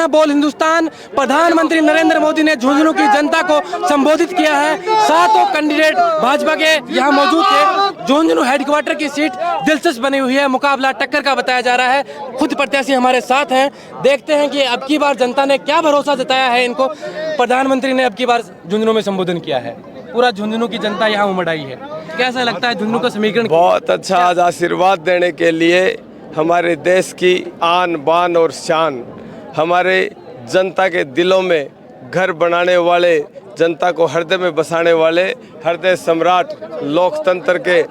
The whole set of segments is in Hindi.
हैं बोल हिंदुस्तान। प्रधानमंत्री नरेंद्र मोदी ने झुंझुनू की जनता को संबोधित किया है। सातों कैंडिडेट भाजपा के यहाँ मौजूद थे। झुंझुनू हेडक्वार्टर की सीट दिलचस्प बनी हुई है, मुकाबला टक्कर का बताया जा रहा है। खुद प्रत्याशी हमारे साथ हैं, देखते हैं कि अब की बार जनता ने क्या भरोसा जताया है इनको। प्रधानमंत्री ने अब की बार झुंझुनू में संबोधन किया है, पूरा झुंझुनू की जनता यहाँ उमड़ आई है। कैसा लगता है झुंझुनू का समीकरण? बहुत अच्छा, आज आशीर्वाद देने के लिए हमारे देश की आन बान और शान, हमारे जनता के दिलों में घर बनाने वाले, जनता को हृदय में बसाने वाले, हृदय सम्राट, लोकतंत्र के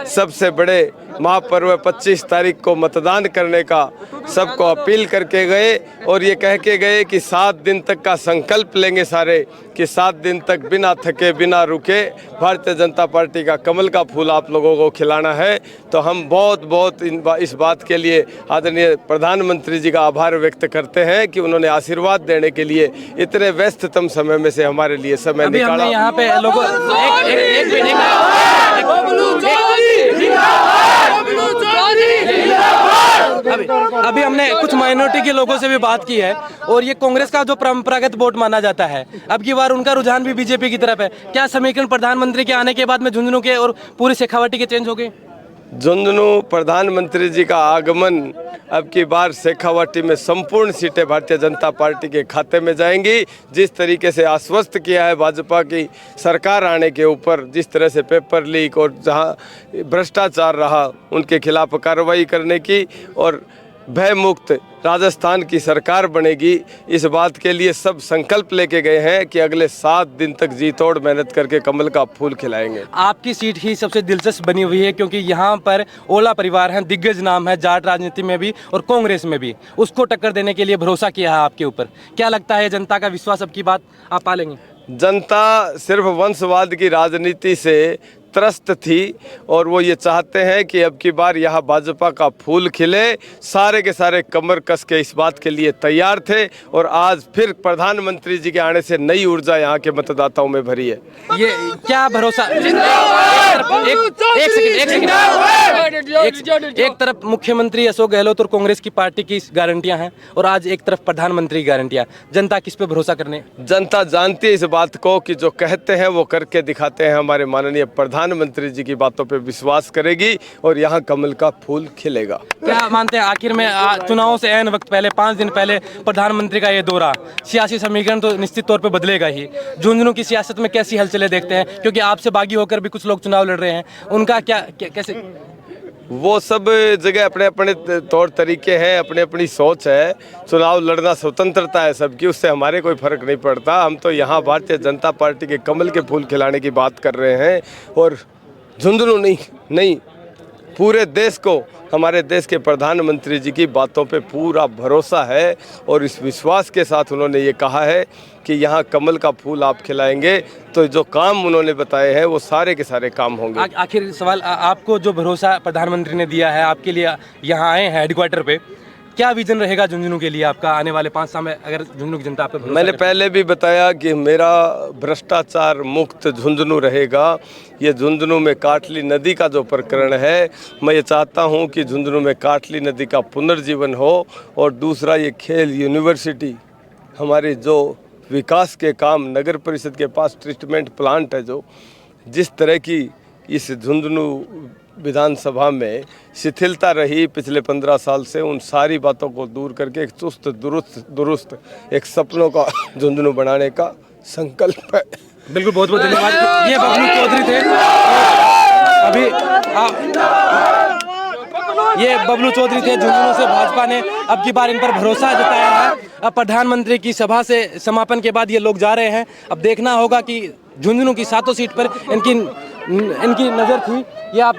सबसे बड़े महापर्व 25 तारीख को मतदान करने का सबको अपील करके गए और ये कह के गए कि 7 दिन तक का संकल्प लेंगे सारे, कि 7 दिन तक बिना थके बिना रुके भारतीय जनता पार्टी का कमल का फूल आप लोगों को खिलाना है। तो हम बहुत इस बात के लिए आदरणीय प्रधानमंत्री जी का आभार व्यक्त करते हैं कि उन्होंने आशीर्वाद देने के लिए इतने व्यस्ततम समय में से हमारे लिए समय निकाला। यहाँ पे लोगों अभी हमने कुछ माइनॉरिटी के लोगों से भी बात की है और ये कांग्रेस का जो परंपरागत वोट माना जाता है, अब की बार उनका रुझान भी बीजेपी की तरफ है। क्या समीकरण प्रधानमंत्री के आने के बाद में झुंझुनू के और पूरी शेखावाटी के चेंज हो गए? झुंझुनू प्रधानमंत्री जी का आगमन, अब की बार शेखावाटी में संपूर्ण सीटें भारतीय जनता पार्टी के खाते में जाएंगी। जिस तरीके से आश्वस्त किया है भाजपा की सरकार आने के ऊपर, जिस तरह से पेपर लीक और जहां भ्रष्टाचार रहा उनके खिलाफ कार्रवाई करने की और भय मुक्त राजस्थान की सरकार बनेगी, इस बात के लिए सब संकल्प लेके गए हैं कि अगले 7 दिन तक जी तोड़ मेहनत करके कमल का फूल खिलाएंगे। आपकी सीट ही सबसे दिलचस्प बनी हुई है क्योंकि यहाँ पर ओला परिवार है, दिग्गज नाम है जाट राजनीति में भी और कांग्रेस में भी, उसको टक्कर देने के लिए भरोसा किया है आपके ऊपर। क्या लगता है जनता का विश्वास अब की बात आप पालेंगे? जनता सिर्फ वंशवाद की राजनीति से त्रस्त थी और वो ये चाहते हैं कि अब की बार यहाँ भाजपा का फूल खिले। सारे के सारे कमर कस के इस बात के लिए तैयार थे और आज फिर प्रधानमंत्री जी के आने से नई ऊर्जा यहाँ के मतदाताओं में भरी है। ये क्या भरोसा? एक तरफ मुख्यमंत्री अशोक गहलोत और कांग्रेस की पार्टी की गारंटियां हैं और आज एक तरफ प्रधानमंत्री की गारंटियां, जनता किस पे भरोसा करने? जनता जानती है इस बात को कि जो कहते हैं वो करके दिखाते हैं। हमारे माननीय प्रधानमंत्री जी की बातों पे विश्वास करेगी और यहाँ कमल का फूल खिलेगा। क्या मानते हैं आखिर में चुनावों से ऐन वक्त पहले 5 दिन पहले प्रधानमंत्री का ये दौरा, सियासी समीकरण तो निश्चित तौर पे बदलेगा ही। झुंझुनू की सियासत में कैसी हलचलें देखते हैं, क्योंकि आपसे बागी होकर भी कुछ लोग चुनाव लड़ रहे हैं, उनका कैसे? वो सब जगह अपने अपने तौर तरीके हैं, अपनी अपनी सोच है। चुनाव लड़ना स्वतंत्रता है सबकी, उससे हमारे कोई फर्क नहीं पड़ता। हम तो यहाँ भारतीय जनता पार्टी के कमल के फूल खिलाने की बात कर रहे हैं और झुंझुनू नहीं पूरे देश को हमारे देश के प्रधानमंत्री जी की बातों पे पूरा भरोसा है और इस विश्वास के साथ उन्होंने ये कहा है कि यहाँ कमल का फूल आप खिलाएंगे। तो जो काम उन्होंने बताए हैं वो सारे के सारे काम होंगे। आखिर सवाल, आपको जो भरोसा प्रधानमंत्री ने दिया है, आपके लिए यहाँ आए हैं हेडक्वार्टर पे, क्या विजन रहेगा झुंझुनू के लिए आपका आने वाले 5 साल में, अगर झुंझुनू की जनता पे भरोसा? मैंने पहले भी बताया कि मेरा भ्रष्टाचार मुक्त झुंझुनू रहेगा। ये झुंझुनू में काटली नदी का जो प्रकरण है, मैं ये चाहता हूँ कि झुंझुनू में काटली नदी का पुनर्जीवन हो और दूसरा ये खेल यूनिवर्सिटी, हमारी जो विकास के काम, नगर परिषद के पास ट्रीटमेंट प्लांट है, जो जिस तरह की इस झुंझुनू विधानसभा में शिथिलता रही पिछले 15 साल से, उन सारी बातों को दूर करके एक चुस्त दुरुस्त एक सपनों का झुंझुनू बनाने का संकल्प है। बिल्कुल, बहुत बहुत धन्यवाद। ये बबलू चौधरी थे। अभी ये बबलू चौधरी थे, झुंझुनू से भाजपा ने अब की बार इन पर भरोसा जताया है। अब प्रधानमंत्री की सभा से समापन के बाद ये लोग जा रहे हैं। अब देखना होगा कि झुंझुनू की 7 सीट पर इनकी नज़र थी। ये आप